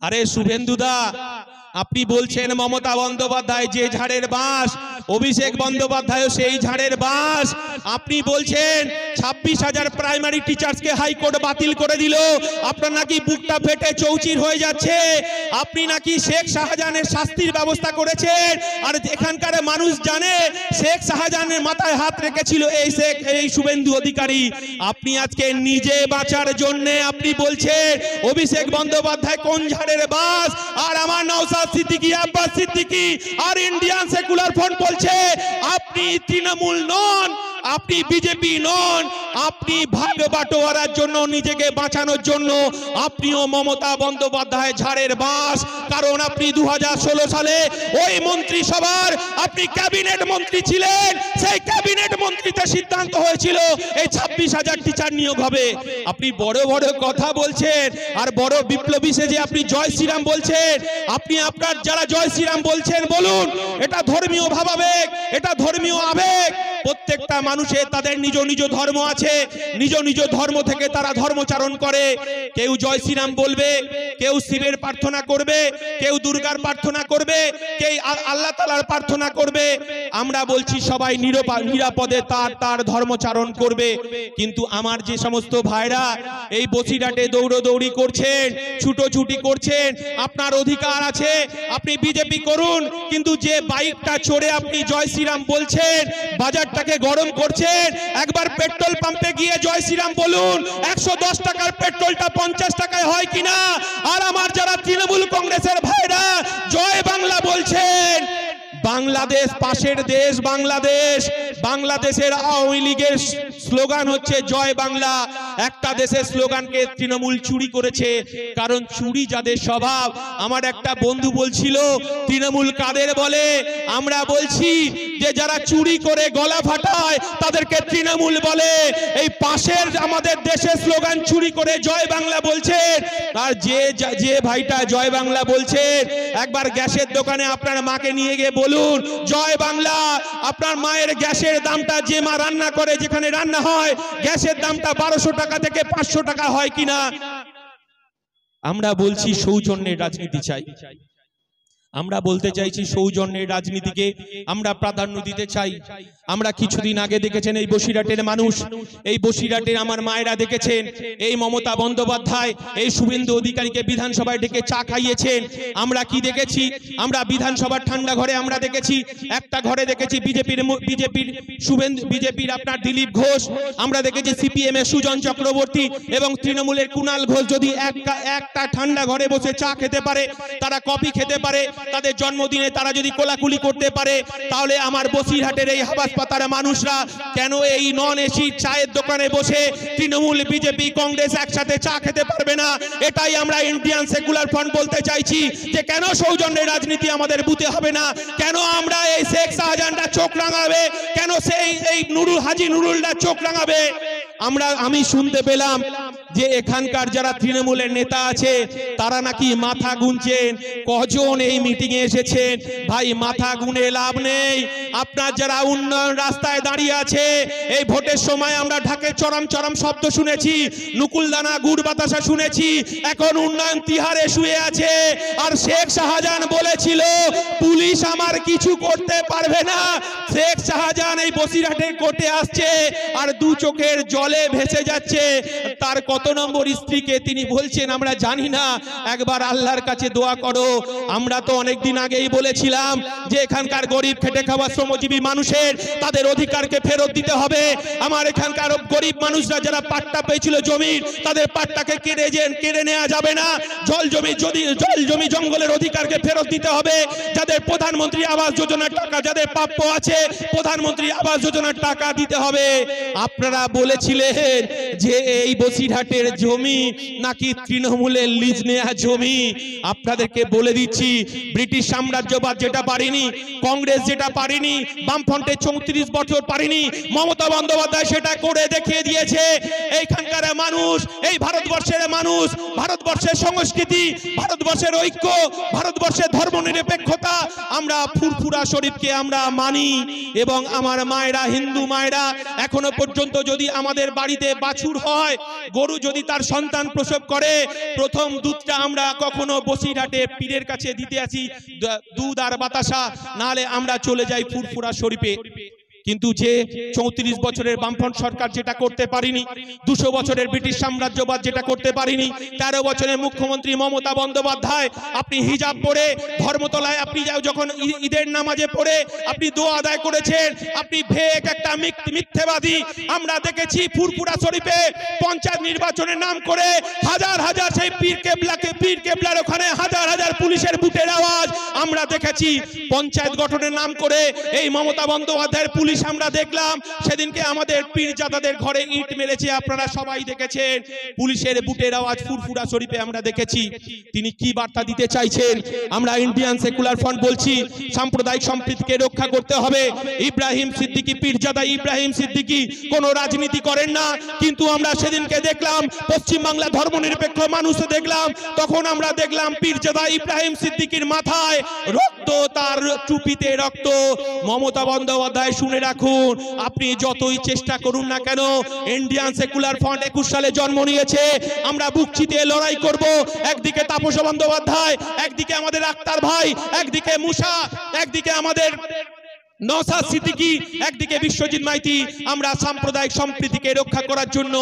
আরে শুভেন্দুদা, আপনি বলছেন মমতা বন্দ্যোপাধ্যায় যে ঝাড়ের বাঁশ, অভিষেক বন্দ্যোপাধ্যায় সেই ঝাড়ের বাঁশ। আপনি বলছেন 26,000 প্রাইমারি টিচার্সকে হাইকোর্ট বাতিল করে দিল। আপনার নাকি বুকটা ফেটে চৌচির হয়ে যাচ্ছে। আপনি নাকি শেখ শাহজাহানের শাস্তির ব্যবস্থা করেছেন। আর এখানকার মানুষ জানে শেখ শাহজাহানের মাথায় হাত রেখেছিল এই শুভেন্দু অধিকারী। আপনি আজকে নিজে বাঁচার জন্য আপনি বলছেন অভিষেক বন্দ্যোপাধ্যায় কোন ঝাড়ের বাঁশ, আর আমার নওশাদ সিদ্দিকী, আব্বাস সিদ্দিকী আর ইন্ডিয়ান সেকুলার ফ্রন্ট বলছে আপনি তৃণমূল নন, আপনি বিজেপি নন। আপনি ভাগ বাটোয়ারার জন্য, নিজেকে বাঁচানোর জন্য আপনিও মমতা বন্দ্যোপাধ্যায় ঝাড়ের বাঁশ। কারণ আপনি 2016 সালে ওই মন্ত্রিসভার আপনি ক্যাবিনেট মন্ত্রী ছিলেন। সেই ক্যাবিনেট মন্ত্রীতে সিদ্ধান্ত হয়েছিল এই 26,000 টিচার নিয়োগ হবে। আপনি বড় বড় কথা বলছেন আর বড় বিপ্লবী সেজে আপনি জয় শ্রীরাম বলছেন। আপনি আপনার যারা জয় শ্রীরাম বলছেন বলুন, এটা ধর্মীয় ভাবাবেগ, এটা ধর্মীয় আবেগ। প্রত্যেকটা মানুষের তাদের নিজ নিজ ধর্ম আছে, নিজ নিজ ধর্ম থেকে তারা ধর্মচারণ করে। কেউ জয় শ্রীরাম বলবে, কেউ শিবের প্রার্থনা করবে, কেউ দুর্গার প্রার্থনা করবে, কেউ আল্লাহ তাআলার প্রার্থনা করবে। আমরা বলছি সবাই নিরাপদে তার ধর্মচারণ করবে। কিন্তু আমার যে সমস্ত ভাইরা এই বসিরহাটে দৌড়দৌড়ি করছেন, ছুটোছুটি করছেন, আপনার অধিকার আছে, আপনি বিজেপি করুন। কিন্তু যে বাইকটা চড়ে আপনি জয় শ্রীরাম বলছেন, বাজারটাকে গরম করছেন, একবার পেট্রোল পাম্পে গিয়ে জয় শ্রীরাম বলুন। 110 টাকার পেট্রোলটা 50 টাকায় হয় কিনা? আর আমার যারা তৃণমূল কংগ্রেসের ভাইরা জয় বাংলা বলছেন, বাংলাদেশ পাশের দেশ বাংলাদেশ, বাংলাদেশের আওয়ামী লীগের স্লোগান হচ্ছে জয় বাংলা। একটা দেশের স্লোগানকে তৃণমূল চুরি করেছে। কারণ চুরি যাদের স্বভাব, আমার একটা বন্ধু বলছিল তৃণমূল কাদের বলে। আমরা বলছি যে যারা চুরি করে গলা ফাটায় তাদেরকে তৃণমূল বলে। এই পাশের আমাদের দেশের স্লোগান চুরি করে জয় বাংলা বলছে। আর যে ভাইটা জয় বাংলা বলছে, একবার গ্যাসের দোকানে আপনার মাকে নিয়ে গিয়ে বলুন জয় বাংলা। আপনার মায়ের গ্যাসের দামটা, যে মা রান্না করে, যেখানে রান্না হয়, গ্যাসের দামটা 1200 টাকা থেকে 500 টাকা হয় কিনা? আমরা বলছি সৌজন্যের রাজনীতি চাই। আমরা বলতে চাইছি সৌজন্যের রাজনীতিকে আমরা প্রাধান্য দিতে চাই। আমরা কিছুদিন আগে দেখেছেন এই বসিরহাটের মানুষ, এই বসিরহাটের আমার মায়েরা দেখেছেন এই মমতা বন্দ্যোপাধ্যায় এই শুভেন্দু অধিকারীকে বিধানসভায় ডেকে চা খাইয়েছেন। আমরা কি দেখেছি? আমরা বিধানসভার ঠান্ডা ঘরে আমরা দেখেছি, একটা ঘরে দেখেছি বিজেপির আপনার দিলীপ ঘোষ, আমরা দেখেছি সিপিএম এর সুজন চক্রবর্তী এবং তৃণমূলের কুণাল ঘোষ। যদি একটা ঠান্ডা ঘরে বসে চা খেতে পারে, তারা কফি খেতে পারে, তাদের জন্মদিনে তারা যদি কোলাকুলি করতে পারে, তাহলে আমার বসিরহাটের এই হাবাসপাতার মানুষরা কেন এই নন এসি চায়ের দোকানে বসে তৃণমূল, বিজেপি, কংগ্রেস একসাথে চা খেতে পারবে না? এটাই আমরা ইন্ডিয়ান সেকুলার ফ্রন্ট বলতে চাইছি যে কেন সৌজন্যের রাজনীতি আমাদের বুঝতে হবে না? কেন আমরা এই শেখ শাহজাহানরা চোখ রাঙাবে? কেন এই হাজী নুরুলরা চোখ রাঙাবে? আমি শুনতে পেলাম যে এখানকার যারা তৃণমূলের নেতা আছে তারা নাকি মাথা গুনছেন কজন এই মিটিং এ এসেছেন। ভাই, মাথা গুনে লাভ নেই। আপনার যারা উন্নয়ন রাস্তায় দাঁড়িয়ে আছে, এই ভোটের সময় আমরা ঢাকে চরম চরম শব্দ শুনেছি, নুকুলদানা গুড় বাতাসা শুনেছি, এখন উন্নয়ন তিহারে শুয়ে আছে। আর শেখ শাহজাহান বলেছিল পুলিশ আমার কিছু করতে পারবে না। শেখ শাহজাহান এই বসিরহাটে কোর্টে আসছে আর দু চোখের জলে ভেসে যাচ্ছে। তার কত নম্বর স্ত্রীকে তিনি বলছেন আমরা জানি না, একবার আল্লাহর কাছে দোয়া করো। আমরা তো অনেকদিন আগেই বলেছিলাম যে এখানকার গরিব খেটে খাওয়া শ্রমজীবী মানুষের তাদের অধিকারকে ফেরত দিতে হবে। আমার এখানকার গরিব মানুষরা যারা পাট্টা পেয়েছিল জমির, তাদের পাট্টাকে কেড়ে নেওয়া যাবে না। জল জমি জঙ্গলের অধিকারকে ফেরত দিতে হবে। যাদের প্রধানমন্ত্রী আবাস যোজনার টাকা, যাদের প্রাপ্য আছে প্রধানমন্ত্রী আবাস যোজনার টাকা দিতে হবে। আপনারা বলেছিলেন যে এই বসিরহাটের জমি নাকি তৃণমূলের লিজ নেওয়া জমি। আপনাদেরকে বলে দিচ্ছি, ব্রিটিশ সাম্রাজ্যবাদ যেটা পারেনি, কংগ্রেস যেটা পারেনি, বামফ্রন্টে 34 বছর পারেনি, মমতা বন্দ্যোপাধ্যায় সেটা করে দেখিয়ে দিয়েছে। এইখানকার মানুষ, এই ভারতবর্ষের মানুষ, ভারতবর্ষের সংস্কৃতি, ভারতবর্ষের ঐক্য, ভারতবর্ষের ধর্মনিরপেক্ষতা, আমরা ফুরফুরা শরীফকে আমরা মানি। এবং আমার মায়েরা, হিন্দু মায়েরা, এখনো পর্যন্ত যদি আমাদের আমাদের বাড়িতে বাছুর হয়, গরু যদি তার সন্তান প্রসব করে, প্রথম দুধটা আমরা কখনো বসিরহাটে পীরের কাছে দিতে আসি, দুধ আর বাতাসা, নালে আমরা চলে যাই ফুরফুরা শরীফে। কিন্তু যে 34 বছরের বামফ্রন্ট সরকার যেটা করতে পারিনি, 200 বছরের ব্রিটিশ সাম্রাজ্যবাদ যেটা করতে পারিনি, 13 বছরের মুখ্যমন্ত্রী মমতা বন্দ্যোপাধ্যায় আপনি হিজাব পরে ধর্মতলায় আপনি যখন ঈদের নামাজে পড়ে আপনি দোয়া আদায় করেছেন, আপনি ভেক একটা মিথ্যেবাদী। আমরা দেখেছি ফুরফুরা শরীফে পঞ্চায়েত নির্বাচনের নাম করে হাজার হাজার সেই পীর কেবলার ওখানে হাজার হাজার পুলিশের বুটের আওয়াজ আমরা দেখেছি। পঞ্চায়েত গঠনের নাম করে এই মমতা বন্দ্যোপাধ্যায়ের পুলিশ আমরা দেখলাম সেদিনকে আমাদের পীরজাদাদের ঘরে ইট মেরেছে, আপনারা সবাই দেখেছেন। পুলিশের বুটের আওয়াজ ফুরফুরা শরীফে আমরা দেখেছি। তিনি কি বার্তা দিতে চাইছেন? আমরা ইন্ডিয়ান সেকুলার ফ্রন্ট বলছি সাম্প্রদায়িক সম্প্রীতিকে রক্ষা করতে হবে। ইব্রাহিম সিদ্দিকী, পীরজাদা ইব্রাহিম সিদ্দিকী কোনো রাজনীতি করেন না, কিন্তু আমরা সেদিনকে দেখলাম পশ্চিমবাংলা ধর্মনিরপেক্ষ মানুষ দেখলাম, তখন আমরা দেখলাম পীরজাদা ইব্রাহিম সিদ্দিকীর মাথায় রক্ত, তার টুপিতে রক্ত। মমতা বন্দ্যোপাধ্যায় শুনে রাখুন, আপনি যতই চেষ্টা করুন না কেন, ইন্ডিয়ান সেকুলার ফ্রন্ট 21 সালে জন্ম নিয়েছে। আমরা বুক চিতিয়ে লড়াই করব। একদিকে তাপস বন্দ্যোপাধ্যায়, একদিকে আমাদের আক্তার ভাই, একদিকে মুসা, একদিকে আমাদের নওশাদ সিদ্দিকী, একদিকে বিশ্বজিৎ মাইতি। আমরা সাম্প্রদায়িক সম্প্রীতিকে রক্ষা করার জন্য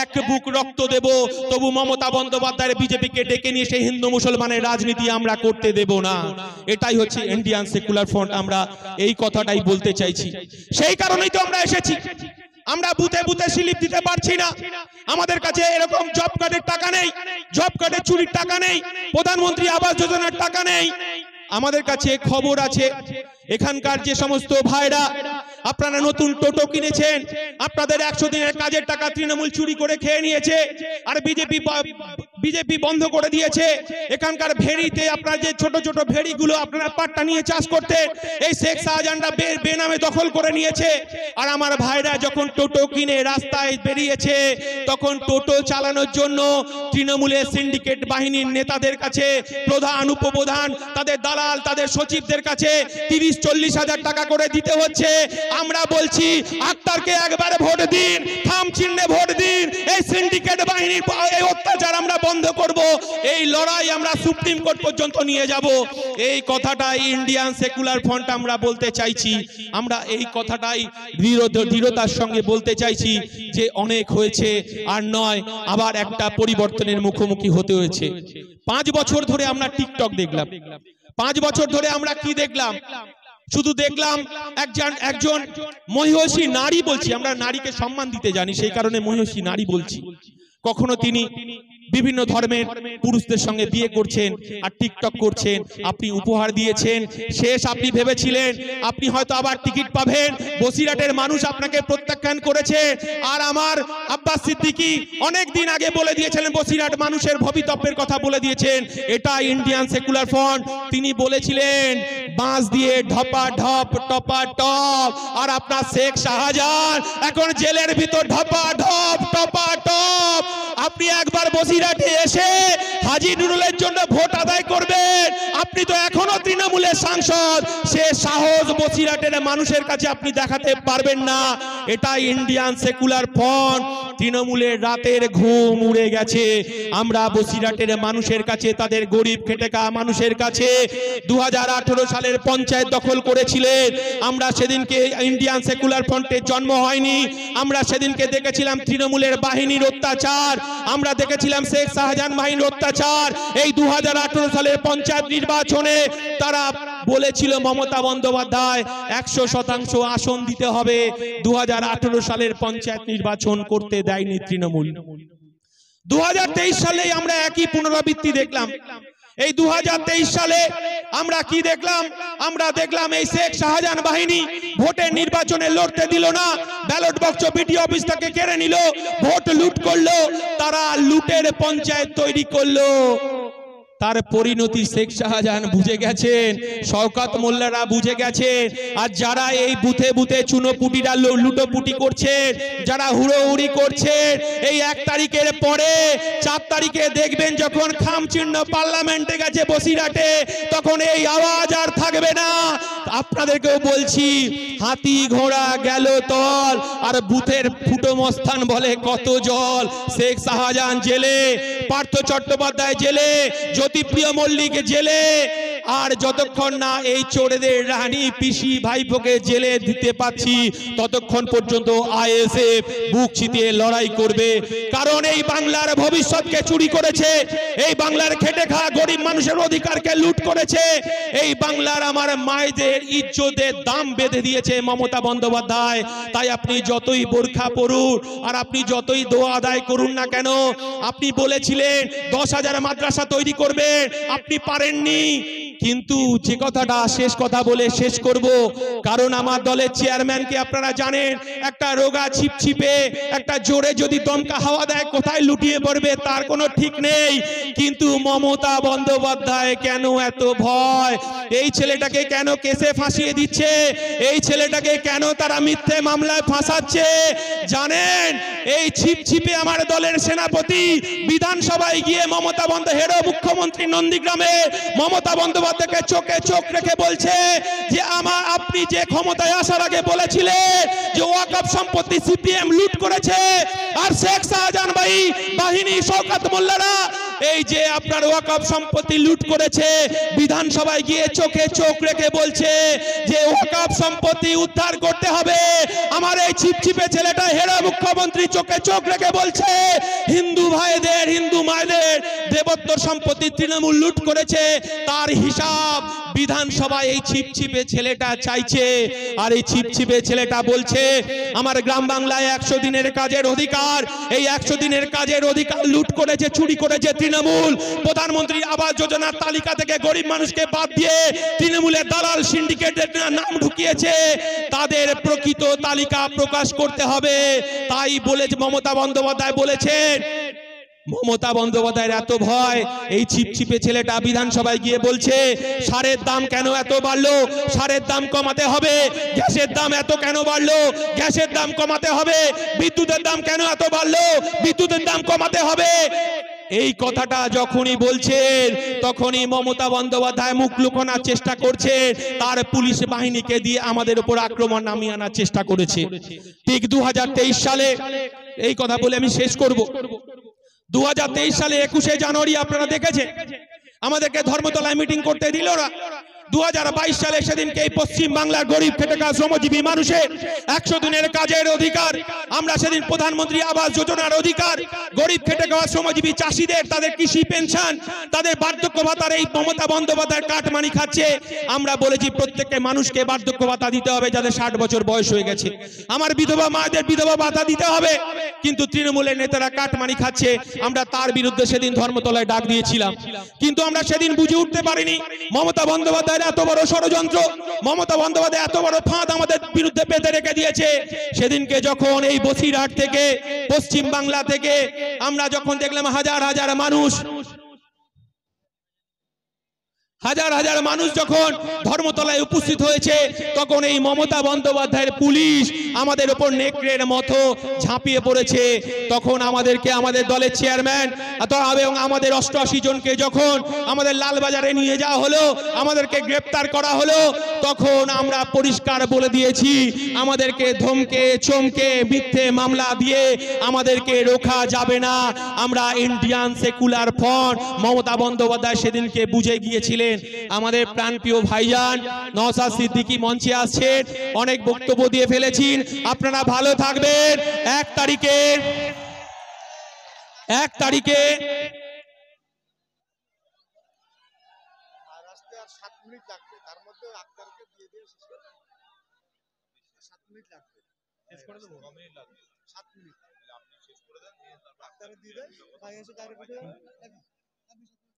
এক বুক রক্ত দেব। তবু মমতা বন্দ্যোপাধ্যায়ের বিজেপিকে ডেকে নিয়ে সেই হিন্দু মুসলমানের রাজনীতি আমরা করতে দেব না। এটাই হচ্ছে ইন্ডিয়ান সেকুলার ফ্রন্ট। আমরা এই কথাটাই বলতে চাইছি। সেই কারণেই তো আমরা এসেছি। আমরা বুথে বুথে স্লিপ দিতে পারছি না, আমাদের কাছে এরকম জব কার্ডের টাকা নেই, জব কার্ডের চুরির টাকা নেই, প্রধানমন্ত্রী আবাস যোজনার টাকা নেই। আমাদের কাছে খবর আছে এখানকার যে সমস্ত ভাইরা আপনারা নতুন টোটো কিনেছেন, আপনাদের 100 দিনের কাজের টাকা তৃণমূল চুরি করে খেয়ে নিয়েছে, আর বিজেপি বন্ধ করে দিয়েছে। এখানকার ভেড়িতে আপনার যে ছোট ছোট ভেড়িগুলো আপনারা পাট্টা নিয়ে চাষ করতে, এই শেখ শাহজাহানরা বেনামে দখল করে নিয়েছে। আর আমার ভাইরা যখন টোটো কিনে রাস্তায় বেরিয়েছে, তখন টোটো চালানোর জন্য তৃণমূলের সিন্ডিকেট বাহিনীর নেতাদের কাছে, প্রধান উপপ্রধান, তাদের দালাল, তাদের সচিবদের কাছে 30-40 হাজার টাকা করে দিতে হচ্ছে। আমরা বলছি আক্তারকে একবার ভোট দিন, থাম চিহ্নে ভোট দিন। এই সিন্ডিকেট বাহিনীর এই অত্যাচার আমরা বন্ধ করব। এই লড়াই আমরা সুপ্রিম কোর্ট পর্যন্ত নিয়ে যাব। এই কথাটাই ইন্ডিয়ান সেকুলার ফ্রন্ট আমরা বলতে চাইছি। আমরা এই কথাটাই দৃঢ়তার সঙ্গে বলতে চাইছি যে অনেক হয়েছে, আর নয় আবার একটা পরিবর্তনের মুখোমুখি হতে হয়েছে। 5 বছর ধরে আমরা টিকটক দেখলাম। 5 বছর ধরে আমরা কি দেখলাম? শুধু দেখলাম একজন মহিষী নারী, বলছি আমরা নারীকে সম্মান দিতে জানি, সেই কারণে মহিষী নারী বলছি। কখনো তিনি বিভিন্ন ধর্মের পুরুষদের সঙ্গে বিয়ে করছেন আর টিকটক করছেন। আপনি উপহার দিয়েছেন, শেষ আপনি ভেবেছিলেন আপনি হয়তো আবার টিকিট পাবেন। বসিরহাটের মানুষ আপনাকে প্রত্যাখ্যান করেছে। আর আমার আব্বাস সিদ্দিকী অনেক দিন আগে বলে দিয়েছিলেন, বসিরহাট মানুষের ভবিতব্যের কথা বলে দিয়েছেন। এটা ইন্ডিয়ান সেকুলার ফ্রন্ট। তিনি বলেছিলেন বাঁশ দিয়ে ঢপা ঢপ টপা টপ, আর আপনার শেখ শাহজাহান এখন জেলের ভিতর ঢপা ঢপ টপা টপ। আপনি একবার বসিরহাটে এসে হাজী নুরুলের জন্য ভোট আদায় করবেন। আপনি তো এখনো তৃণমূলের সাংসদ, সে সাহস বসিরহাটের মানুষের কাছে আপনি দেখাতে পারবেন না। এটা ইন্ডিয়ান সেকুলার ফ্রন্ট। তৃণমূলের রাতের ঘুম উড়ে গেছে। আমরা বসিরহাটের মানুষের কাছে, তাদের গরিব খেটে খাওয়া মানুষের কাছে 2018 সালের পঞ্চায়েত দখল করেছিলেন। আমরা সেদিনকে ইন্ডিয়ান সেকুলার ফ্রন্টের জন্ম হয়নি। আমরা সেদিনকে দেখেছিলাম তৃণমূলের বাহিনীর অত্যাচার, আমরা দেখেছিলাম শেখ শাহজাহান বাহিনীর অত্যাচার। এই 2018 সালের পঞ্চায়েত নির্বাচনে তারা বলেছিল মমতা বন্দ্যোপাধ্যায় 100% আসন দিতে হবে। 2018 সালের পঞ্চায়েত নির্বাচন করতে দেয়নি তৃণমূল। 2023 সালে আমরা একই পুনরাবৃত্তি দেখলাম। এই 2023 সালে আমরা কি দেখলাম? আমরা দেখলাম এই শেখ শাহজাহান বাহিনী ভোটের নির্বাচনে লড়তে দিল না, ব্যালট বাক্স বিডিও অফিস থেকে কেড়ে নিল, ভোট লুট করলো। তারা লুটের পঞ্চায়েত তৈরি করলো। তার পরিণতি শেখ শাহজাহান বুঝে গেছেন, শওকত মোল্লারা বুঝে গেছেন। আর যারা এই বুথে বুথে চুনোপুটিরা লুটোপুটি করছেন, যারা হুড়োহুড়ি করছেন, এই 1 তারিখের পরে 4 তারিখে দেখবেন যখন খামচিহ্ন পার্লামেন্টে গেছে বসিরহাটে, তখন এই আওয়াজ আর থাকবে না। আপনাদেরকেও বলছি হাতি ঘোড়া গেল তল, আর বুথের ফুটো মস্তান বলে কত জল। শেখ শাহজাহান জেলে, পার্থ চট্টোপাধ্যায় জেলে, জ্যোতিপ্রিয় মল্লিক জেলে, আর যতক্ষণ না এই চোরেদের রানী পিসি ভাইপোকে জেলে দিতে পাচ্ছি ততক্ষণ পর্যন্ত আইএসএফ বুক চিতিয়ে লড়াই করবে। কারণ এই বাংলার ভবিষ্যৎকে চুরি করেছে, এই বাংলার খেটে খাওয়া গরিব মানুষের অধিকারকে লুট করেছে, এই বাংলার আমার মায়েদের ইজ্জতের দাম বেঁধে দিয়েছে মমতা বন্দ্যোপাধ্যায়। তাই আপনি যতই বোরখা পরুন আর আপনি যতই দোয়া আদায় করুন না কেন, আপনি বলেছিলেন 10,000 মাদ্রাসা তৈরি করবেন, আপনি পারেননি। কিন্তু যে কথাটা শেষ কথা বলে শেষ করব, কারণ আমার দলের চেয়ারম্যানকে আপনারা জানেন, একটা রোগা ছিপছিপে, একটা জোরে যদি দমকা হাওয়া দেয় কোথায় লুটিয়ে পড়বে তার কোনো ঠিক নেই। কিন্তু মমতা বন্দ্যোপাধ্যায় কেন এত ভয়? এই ছেলেটাকে কেন কেসে ফাঁসিয়ে দিচ্ছে? এই ছেলেটাকে কেন তারা মিথ্যে মামলায় ফাঁসাচ্ছে? জানেন, এই ছিপছিপে আমার দলের সেনাপতি বিধানসভায় গিয়ে মমতা বন্দ্যোপাধ্যায়, মুখ্যমন্ত্রী নন্দীগ্রামে মমতা বন্দ্যোপাধ্যায়কে চোখে চোখ রেখে বলছে যে আপনি যে ক্ষমতায় আসার আগে বলেছিলেন যে ওয়াকফ সম্পত্তি সিপিএম লুট করেছে, আর শেখ শাহজাহান বাহিনী শওকত মোল্লারা এই যে আপনার ওয়াকফ সম্পত্তি লুট করেছে, বিধানসভায় গিয়ে চোখে চোখ রেখে বলছে যে ওয়াকফ সম্পত্তি উদ্ধার করতে হবে। আমার এই ছিপছিপে ছেলেটা হেরা মুখ্যমন্ত্রী চোখে চোখ রেখে বলছে হিন্দু ভাইদের, হিন্দু মায়েদের দেবত্বর সম্পত্তি তৃণমূল লুট করেছে, তার হিসাব বিধানসভায় এই ছিপছিপে ছেলেটা চাইছে। আর এই ছিপছিপে ছেলেটা বলছে আমার গ্রাম বাংলায় 100 দিনের কাজের অধিকার, এই 100 দিনের কাজের অধিকার লুট করেছে, চুরি করেছে তৃণমূল। প্রধানমন্ত্রী আবাস যোজনার তালিকা থেকে গরিব মানুষকে বাদ দিয়ে তৃণমূলের দালাল সিন্ডিকেটের নাম ঢুকিয়েছে, তাদের প্রকৃত তালিকা প্রকাশ করতে হবে। তাই বলে মমতা বন্দ্যোপাধ্যায় বলেছেন, মমতা বন্দ্যোপাধ্যায়ের এত ভয়, এই ছিপছিপে ছেলেটা বিধানসভায় গিয়ে বলছে সারের দাম কেন এত বাড়লো, সারের দাম কমাতে হবে। গ্যাসের দাম এত কেন বাড়লো, গ্যাসের দাম কমাতে হবে। বিদ্যুতের দাম কেন এত বাড়লো, বিদ্যুতের দাম কমাতে হবে। এই কথাটা যখনই বলছেন তখনই মমতা বন্দ্যোপাধ্যায় মুখ লুকানোর চেষ্টা করছে, তার পুলিশ বাহিনীকে দিয়ে আমাদের উপর আক্রমণ নামিয়ে আনার চেষ্টা করেছে। ঠিক 2023 সালে, এই কথা বলে আমি শেষ করব, 2023 সালে 21শে জানুয়ারি আপনারা দেখেছেন আমাদেরকে ধর্মতলায় মিটিং করতে দিল না। 2022 সালে সেদিনকে এই পশ্চিম বাংলার গরিব খেটে খাওয়া শ্রমজীবী মানুষের 100 দিনের কাজের অধিকার, আমরা সেদিন প্রধানমন্ত্রী আবাস যোজনার অধিকার, গরিব খেটে খাওয়া শ্রমজীবী চাষিদের তাদের কৃষি পেনশন, তাদের বার্ধক্য ভাতার এই মমতা বন্দ্যোপাধ্যায়ের কাটমানি খাচ্ছে। আমরা বলেছি প্রত্যেককে মানুষকে বার্ধক্য ভাতা দিতে হবে যাদের 60 বছর বয়স হয়ে গেছে, আমার বিধবা মায়েদের বিধবা ভাতা দিতে হবে। কিন্তু তৃণমূলের নেতারা কাটমানি খাচ্ছে, আমরা তার বিরুদ্ধে সেদিন ধর্মতলায় ডাক দিয়েছিলাম। কিন্তু আমরা সেদিন বুঝে উঠতে পারিনি মমতা বন্দ্যোপাধ্যায় এত বড় ষড়যন্ত্র, মমতা বন্দ্যোপাধ্যায় এত বড় ফাঁদ আমাদের বিরুদ্ধে পেতে রেখে দিয়েছে। সেদিনকে যখন এই বসিরহাট থেকে, পশ্চিম বাংলা থেকে আমরা যখন দেখলাম হাজার হাজার মানুষ, হাজার হাজার মানুষ যখন ধর্মতলায় উপস্থিত হয়েছে, তখন এই মমতা বন্দ্যোপাধ্যায়ের পুলিশ আমাদের উপর নেকড়ের মতো ঝাঁপিয়ে পড়েছে। তখন আমাদেরকে, আমাদের দলের চেয়ারম্যান এবং আমাদের 88 জনকে যখন আমাদের লালবাজারে নিয়ে যাওয়া হলো, আমাদেরকে গ্রেপ্তার করা হলো, তখন আমরা পরিষ্কার বলে দিয়েছি আমাদেরকে ধমকে চমকে মিথ্যে মামলা দিয়ে আমাদেরকে রোখা যাবে না। আমরা Indian secular front. Mamata Bandyopadhyay সেদিনকে বুঝে গিয়েছিলেন। আমাদের প্রাণপ্রিয় ভাইজান নওশাদ সিদ্দিকী মঞ্চে আসছেন, অনেক বক্তব্য দিয়ে ফেলেছেন, আপনারা ভালো থাকবেন। 1 তারিখে শেষ করে দেন, দিয়ে তারপর